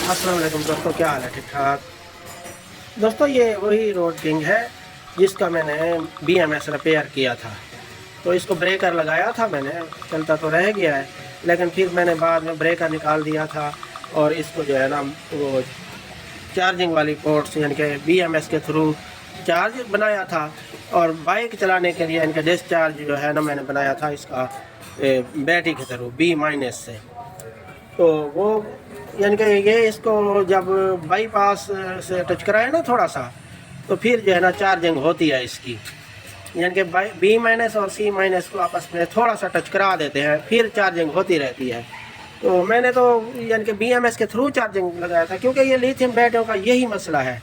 अस्सलाम वालेकुम दोस्तों, क्या हाल है? ठीक ठाक दोस्तों। ये वही रोड किंग है जिसका मैंने BMS रिपेयर किया था। तो इसको ब्रेकर लगाया था मैंने, चलता तो रह गया है, लेकिन फिर मैंने बाद में ब्रेकर निकाल दिया था और इसको जो है ना वो चार्जिंग वाली पोर्ट्स यानी कि BMS के थ्रू चार्ज बनाया था। और बाइक चलाने के लिए इनका डिस्चार्ज जो है ना मैंने बनाया था इसका बैटरी के थ्रू B- से। तो वो यानी कि ये इसको जब बाईपास से टच कराए ना थोड़ा सा, तो फिर जो है ना चार्जिंग होती है इसकी। यानी कि B- और C- को आपस में थोड़ा सा टच करा देते हैं, फिर चार्जिंग होती रहती है। तो मैंने तो यानी कि BMS के थ्रू चार्जिंग लगाया था, क्योंकि ये लिथियम बैटरियों का यही मसला है,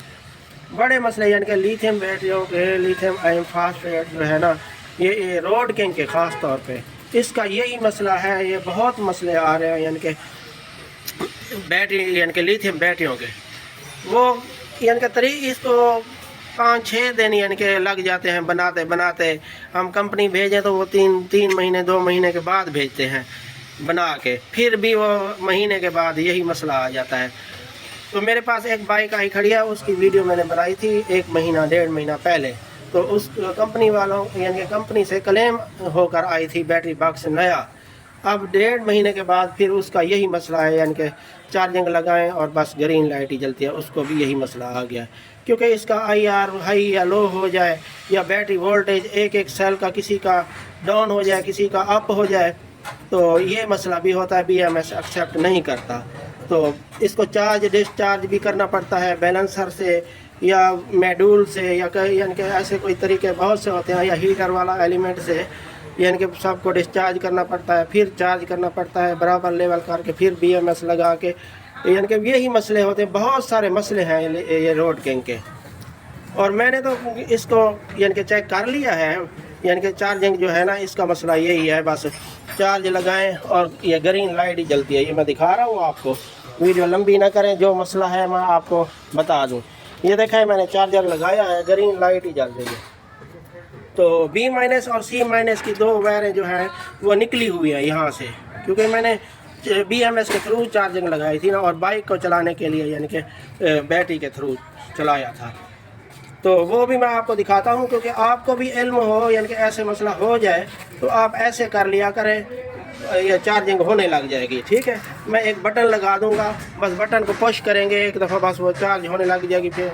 बड़े मसले। यानी कि लिथियम बैटरियों के लिथियम आयन फास्फेट जो है ना, ये रोड किंग के ख़ास तौर पे इसका यही मसला है। ये बहुत मसले आ रहे हैं यानी कि बैटरी यानी कि लिथियम बैटरियों के, वो यानी कि इसको 5-6 दिन यानी कि लग जाते हैं बनाते बनाते। हम कंपनी भेजें तो वो तीन महीने 2 महीने के बाद भेजते हैं बना के, फिर भी वो महीने के बाद यही मसला आ जाता है। तो मेरे पास एक बाइक आई खड़ी है, उसकी वीडियो मैंने बनाई थी 1 महीना 1.5 महीना पहले। तो उस कंपनी वालों यानी कि कंपनी से क्लेम होकर आई थी बैटरी बॉक्स नया। अब 1.5 महीने के बाद फिर उसका यही मसला है, यानी कि चार्जिंग लगाएं और बस ग्रीन लाइट ही जलती है, उसको भी यही मसला आ गया। क्योंकि इसका IR हाई या लो हो जाए, या बैटरी वोल्टेज एक सेल का किसी का डाउन हो जाए किसी का अप हो जाए, तो ये मसला भी होता है। BMS एक्सेप्ट नहीं करता, तो इसको चार्ज डिस्चार्ज भी करना पड़ता है बैलेंसर से या मॉड्यूल से, या कई यानी कि ऐसे कोई तरीके बहुत से होते हैं, या हीटर वाला एलिमेंट से यानी कि सबको डिस्चार्ज करना पड़ता है, फिर चार्ज करना पड़ता है बराबर लेवल करके, फिर BMS लगा के। यानी कि यही मसले होते हैं, बहुत सारे मसले हैं ये रोड किंग के। और मैंने तो इसको यानी कि चेक कर लिया है, यानी कि चार्जिंग जो है ना इसका मसला यही है, बस चार्ज लगाएं और ये ग्रीन लाइट ही जलती है। ये मैं दिखा रहा हूँ आपको, वीडियो लंबी ना करें, जो मसला है मैं आपको बता दूँ। ये देखें मैंने चार्जर लगाया है, ग्रीन लाइट ही जल रही है। तो B- और C- की 2 वायरें जो हैं वो निकली हुई है यहाँ से, क्योंकि मैंने BMS के थ्रू चार्जिंग लगाई थी ना, और बाइक को चलाने के लिए यानी कि बैटरी के थ्रू चलाया था। तो वो भी मैं आपको दिखाता हूँ, क्योंकि आपको भी इल्म हो, यानी कि ऐसे मसला हो जाए तो आप ऐसे कर लिया करें, ये चार्जिंग होने लग जाएगी। ठीक है, मैं एक बटन लगा दूंगा, बस बटन को पुश करेंगे एक दफ़ा, बस वो चार्ज होने लग जाएगी। फिर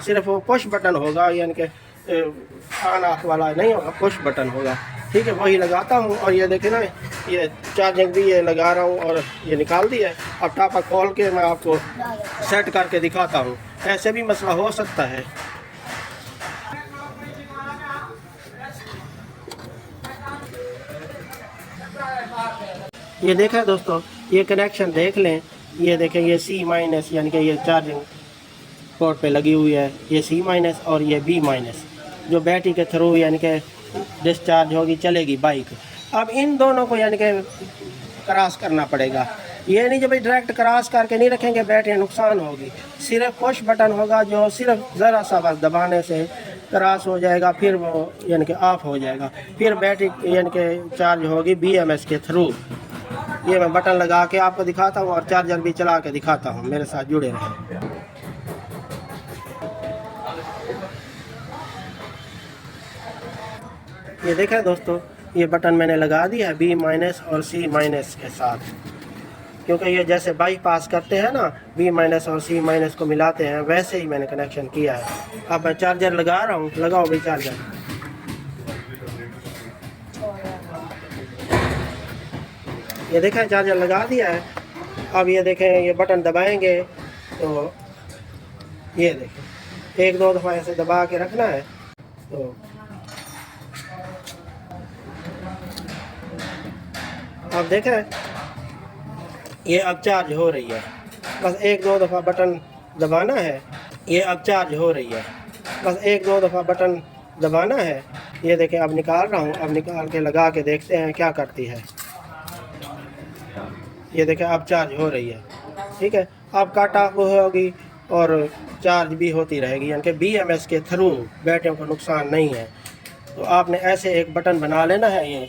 सिर्फ वो पुश बटन होगा, यानी कि ऑन ऑफ वाला नहीं होगा, पुश बटन होगा। ठीक है, वही लगाता हूँ। और ये देखें ना, ये चार्जिंग भी ये लगा रहा हूँ और ये निकाल दिया है। अब टापा खोल के मैं आपको सेट करके दिखाता हूँ, ऐसे भी मसला हो सकता है। ये देखें दोस्तों, ये कनेक्शन देख लें, ये देखें ये C- यानी कि ये चार्जिंग पोर्ट पे लगी हुई है, ये C- और ये B- जो बैटरी के थ्रू यानी कि डिस्चार्ज होगी, चलेगी बाइक। अब इन दोनों को यानी कि क्रॉस करना पड़ेगा। ये नहीं जो भाई डायरेक्ट क्रॉस करके नहीं रखेंगे बैटरी नुकसान होगी। सिर्फ पुश बटन होगा जो सिर्फ ज़रा सा बस दबाने से क्रॉस हो जाएगा, फिर वो यानी कि ऑफ हो जाएगा, फिर बैटरी यानी कि चार्ज होगी BMS के थ्रू। ये मैं बटन लगा के आपको दिखाता हूँ और चार्जर भी चला के दिखाता हूँ, मेरे साथ जुड़े रहें। ये देखें दोस्तों, ये बटन मैंने लगा दिया है B- और C- के साथ, क्योंकि ये जैसे बाईपास करते हैं ना, B- और C- को मिलाते हैं, वैसे ही मैंने कनेक्शन किया है। अब मैं चार्जर लगा रहा हूँ, लगाओ भाई चार्जर। ये देखें चार्जर लगा दिया है। अब ये देखें, ये बटन दबाएंगे तो ये देखें 1-2 दफ़ा ऐसे दबा के रखना है। तो अब देखें ये अब चार्ज हो रही है, बस 1-2 दफ़ा बटन दबाना है। ये अब चार्ज हो रही है, बस 1-2 दफ़ा बटन दबाना है। ये देखें अब निकाल रहा हूँ, अब निकाल के लगा के देखते हैं क्या करती है। ये देखें अब चार्ज हो रही है। ठीक है, अब कट ऑफ होगी और चार्ज भी होती रहेगी, यानी कि BMS के थ्रू बैटरियों को नुकसान नहीं है। तो आपने ऐसे एक बटन बना लेना है,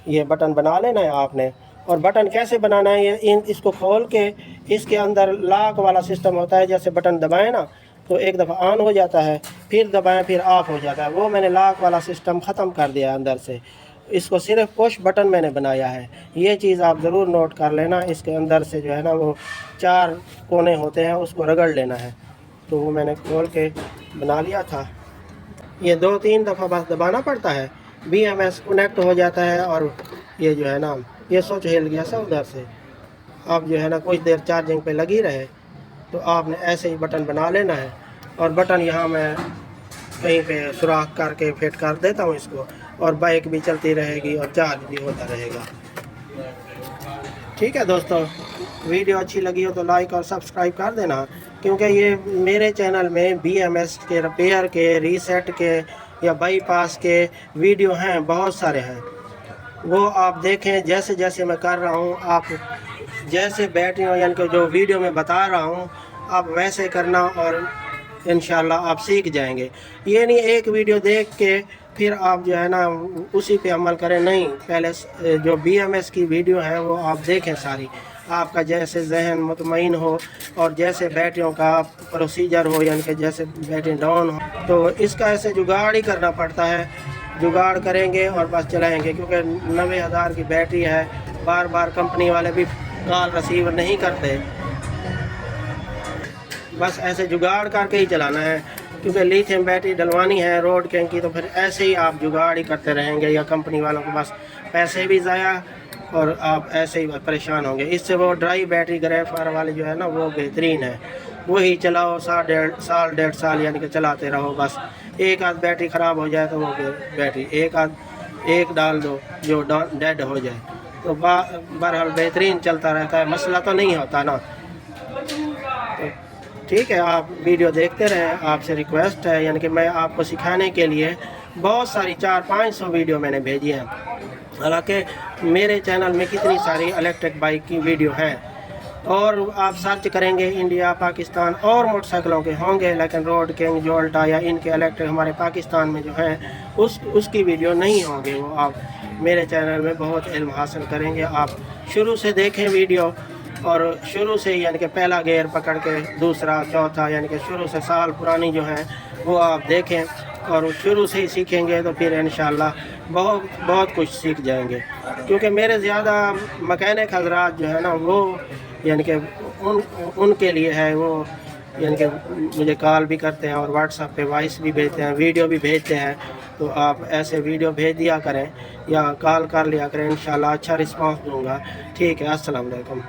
ये बटन बना लेना है आपने। और बटन कैसे बनाना है, ये इसको खोल के इसके अंदर लॉक वाला सिस्टम होता है, जैसे बटन दबाएं ना तो एक दफ़ा ऑन हो जाता है, फिर दबाएं फिर ऑफ हो जाता है। वो मैंने लॉक वाला सिस्टम ख़त्म कर दिया अंदर से। इसको सिर्फ पुश बटन मैंने बनाया है। ये चीज़ आप ज़रूर नोट कर लेना। इसके अंदर से जो है ना वो 4 कोने होते हैं, उसको रगड़ लेना है। तो वो मैंने खोल के बना लिया था। ये 2-3 दफ़ा बस दबाना पड़ता है, BMS कनेक्ट हो जाता है। और ये जो है ना ये स्विच हिल गया सब उधर से। अब जो है ना कुछ देर चार्जिंग पे लगी रहे तो आपने ऐसे ही बटन बना लेना है। और बटन यहाँ मैं कहीं पे सुराख करके फिट कर देता हूँ इसको, और बाइक भी चलती रहेगी और चार्ज भी होता रहेगा। ठीक है दोस्तों, वीडियो अच्छी लगी हो तो लाइक और सब्सक्राइब कर देना, क्योंकि ये मेरे चैनल में BMS के रिपेयर के, रीसेट के या बाईपास के वीडियो हैं, बहुत सारे हैं। वो आप देखें, जैसे जैसे मैं कर रहा हूँ, आप जैसे बैटरी यानी कि जो वीडियो में बता रहा हूँ आप वैसे करना, और इंशाल्लाह आप सीख जाएंगे। ये नहीं एक वीडियो देख के फिर आप जो है ना उसी पे अमल करें, नहीं, पहले जो BMS की वीडियो है वो आप देखें सारी। आपका जैसे जहन मुतमईन हो और जैसे बैटरियों का प्रोसीजर हो, यानी कि जैसे बैटरी डाउन हो, तो इसका ऐसे जुगाड़ ही करना पड़ता है। जुगाड़ करेंगे और बस चलाएंगे, क्योंकि 90,000 की बैटरी है। बार बार कंपनी वाले भी कॉल रिसीव नहीं करते, बस ऐसे जुगाड़ करके ही चलाना है। क्योंकि लिथियम बैटरी डलवानी है रोड कैंग की, तो फिर ऐसे ही आप जुगाड़ ही करते रहेंगे, या कंपनी वालों को बस पैसे भी ज़ाया और आप ऐसे ही परेशान होंगे। इससे वो ड्राई बैटरी ग्रेफायर वाली जो है ना वो बेहतरीन है, वही चलाओ साल डेढ़ साल यानी कि चलाते रहो। बस एक आध बैटरी ख़राब हो जाए तो वो बैटरी एक डाल दो जो डेड हो जाए, तो बहरहाल बेहतरीन चलता रहता है, मसला तो नहीं होता ना। तो ठीक है, आप वीडियो देखते रहें, आपसे रिक्वेस्ट है। यानी कि मैं आपको सिखाने के लिए बहुत सारी 400-500 वीडियो मैंने भेजी हैं। हालांकि मेरे चैनल में कितनी सारी इलेक्ट्रिक बाइक की वीडियो हैं, और आप सर्च करेंगे इंडिया पाकिस्तान और मोटरसाइकिलों के होंगे, लेकिन रोड किंग, जोल्टा या इनके इलेक्ट्रिक हमारे पाकिस्तान में जो हैं उसकी वीडियो नहीं होंगे। वो आप मेरे चैनल में बहुत इल्म हासिल करेंगे। आप शुरू से देखें वीडियो, और शुरू से यानी कि पहला गियर पकड़ के दूसरा चौथा, यानी कि शुरू से साल पुरानी जो है वो आप देखें, और शुरू से ही सीखेंगे तो फिर इंशाल्लाह बहुत कुछ सीख जाएंगे। क्योंकि मेरे ज़्यादा मैकेनिक हज़रात जो है ना वो यानी कि उनके लिए है वो, यानी कि मुझे कॉल भी करते हैं और व्हाट्सएप पे वॉइस भी भेजते हैं, वीडियो भी भेजते हैं। तो आप ऐसे वीडियो भेज दिया करें या कॉल कर लिया करें, इंशाल्लाह अच्छा रिस्पांस दूंगा। ठीक है, अस्सलाम वालेकुम।